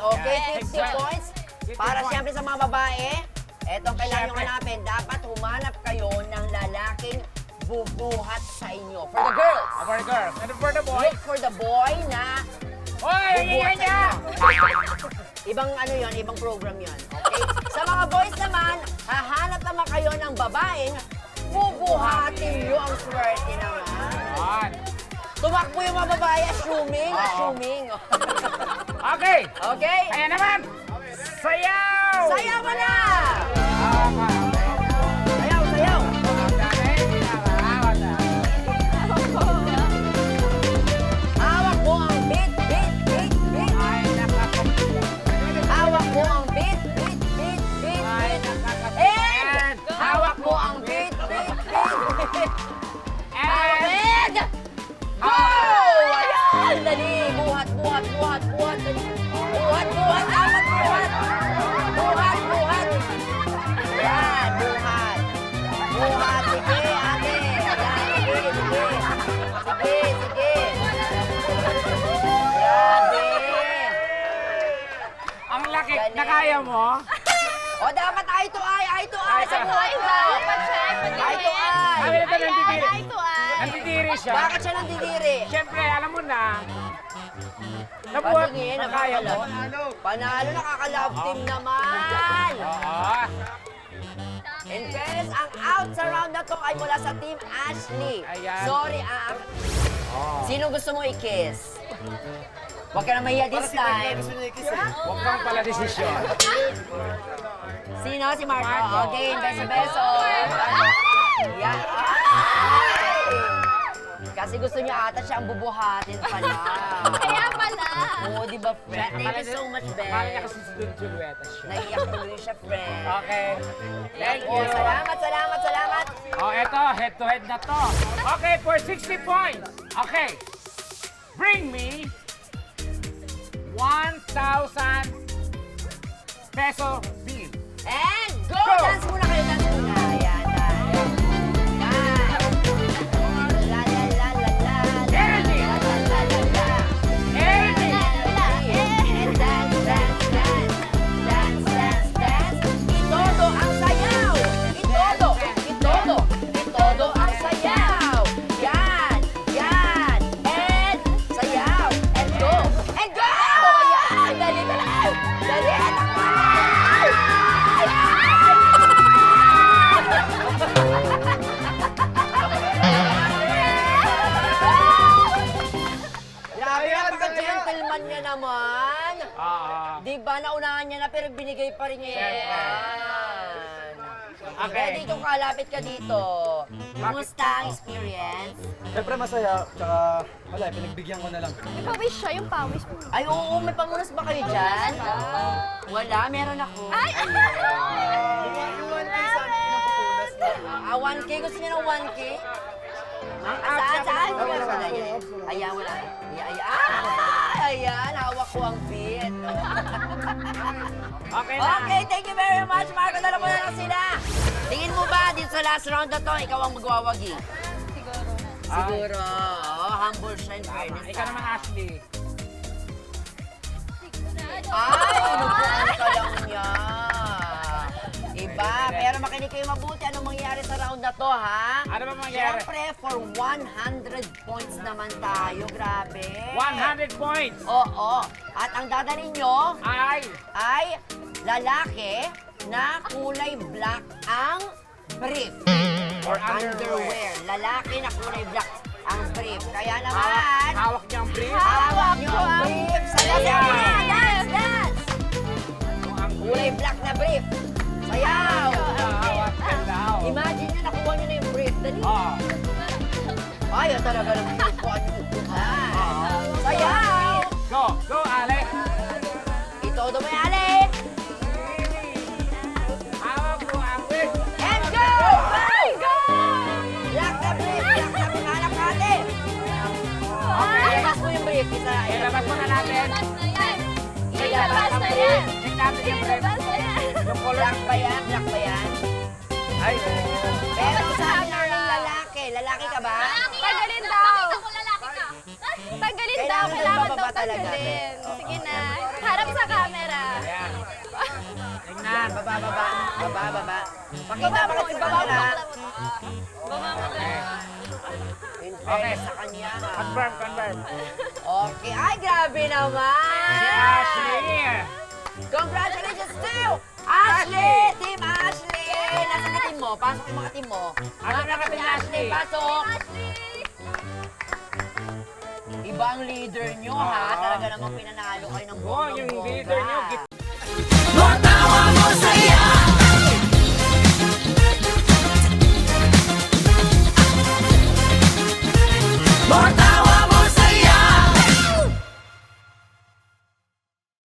Okay, 50 points. Para siyempre sa mga babae, etong kailangan nyo hanapin. Dapat humanap kayo ng lalaking bubuhat sa inyo. For the girls. For the girls. And for the boy. Look for the boy na Hoy! bubuhat Ingay niya! sa inyo. Ibang ano yon, ibang program yon. Okay? Sa mga boys naman, hahanap naman kayo ng babaeng bubuhatin nyo ang swerte naman. Yan. Tumakbo yung mga babae, assuming. Okay. Okay? Ayan naman. Sayaw! Sayaw mo na! Okay. Sayaw, sayaw! Hawak mo ang beat, beat, beat, beat. Hawak mo ang beat, beat, beat, beat, beat. And hawak mo ang beat, beat, beat. And go! Ayan! Dali! Buhat, buhat, buhat, buhat. Dali. Buhat, buhat, apat, buhat. Buhat, buhat. Ayan, buhat. Buhat, sige, ate. Ayan, sige, sige. Sige, sige. Grabe. Ang laki. Galing. Nakaya mo? O, dapat eye to eye sa buhay mo. Eye to eye. Sabi nito nandidiri. Nandidiri siya. Bakit siya nandidiri? Siyempre, alam mo na. Nabuhat. Patingin, Nakaya mo? Panalo, nakakalove team naman. Oo. In fairness, ang out sa round na to ay mula sa Team Ashley. Ayan. Sorry, Sino gusto mo i-kiss? Huwag ka na mahiya this time. Huwag kang pala desisyon. Sino? Si Marco. Marco. Okay, beso-beso. Yeah. Kasi gusto niya ata siya ang bubuhatin pala. Kaya pala. Oo, di ba, friend? Thank you so much, Akala niya Ben. kasi si Julieta siya. Naiiyak tuloy siya, friend. Okay. Thank Oh, you. salamat, salamat, salamat. Oh, eto, head to head na to. Okay, for 60 points. Okay. Bring me 1,000 peso bill. And go! Go! Dance muna kayo, dance muna. Ayan, dance. Dance. La la la la la. Energy! La la la la la. Energy! And dance, dance, dance. Dance, dance, dance. Itodo ang sayaw. Itodo. Itodo. Itodo ang sayaw. Yan. Yan. And sayaw. And go. And go! Ayan. Dali, dali. Dali. Takbo na. Grabe, napaka-gentleman niya naman. Di ba, naunahan niya na pero binigay pa rin niya yan. Okay. Kaya dito kalapit ka dito. Kumusta ang experience? Siyempre masaya, tsaka wala, pinagbigyan ko na lang. May pawis siya, yung pawis mo. Ay, oo, may pamunas ba kayo dyan? Wala, meron ako. Ay! Ah, 1K? Gusto niya ng 1K? Saan? Saan? Ayan, wala. Ayan, hawak ko ang beat. Okay na. Okay, thank you very much, Marco. Dala mo na lang sila. Tingin mo ba, dito sa last round na to, ikaw ang magwawagi? Siguro. Siguro. Oh, humble siya in fairness. Ikaw naman, Ashley. Ay, inupuan ka lang niya. Iba, pero makinig kayo mabuti. Anong mangyayari sa round na to, ha? Ano ba mangyayari? Siyempre, for 100 points naman tayo. Grabe. 100 points. Oo. At ang dadalhin nyo Ay, ay lalaki na kulay black ang brief. Or underwear. Lalaki na kulay black ang brief. Kaya naman, hawak niya ang brief. hawak nyo ang brief. Sayaw! Dance! Dance! Kulay black na brief. Sayaw! Hawak ka daw. Imagine nyo, nakuha nyo na yung brief. Dali. Oh. Ayaw talaga ng pinukuha nyo upuan. Sayaw! Go, go, Ale. Itodo mo yung ali. Hawak mo ang brief. And go! Go! Black na brief. Black na brief. Hanap natin. Okay, labas mo yung brief. Isa. Ilabas mo na natin. Ilabas na yan! Check natin yung brief. Ilabas na yan! Yung color. Black ba yan? Black ba yan? Ay, Pero sabi namin lalaki. Lalaki ka ba? Tagalin daw! Nakita ko lalaki ka! Tanggalin daw. Kailangan Kailangan daw bababa talaga. tanggalin. Sige na. Harap sa camera. Ayan. Tingnan. Baba. Pakita Baba mo mo. sa Baba mo. camera. Baba mo. Okay. In Okay. fairness sa kanya. ha. Confirm. Okay. Ay, grabe naman. Si Ashley. Congratulations to Ashley! Team Ashley! Nasaan ka team mo? Pasok yung mga team mo. Ano na ka, Team Ashley? Pasok! Iba ang leader nyo, ha? Talaga namang pinanalo kayo ng Oh, yung leader nyo,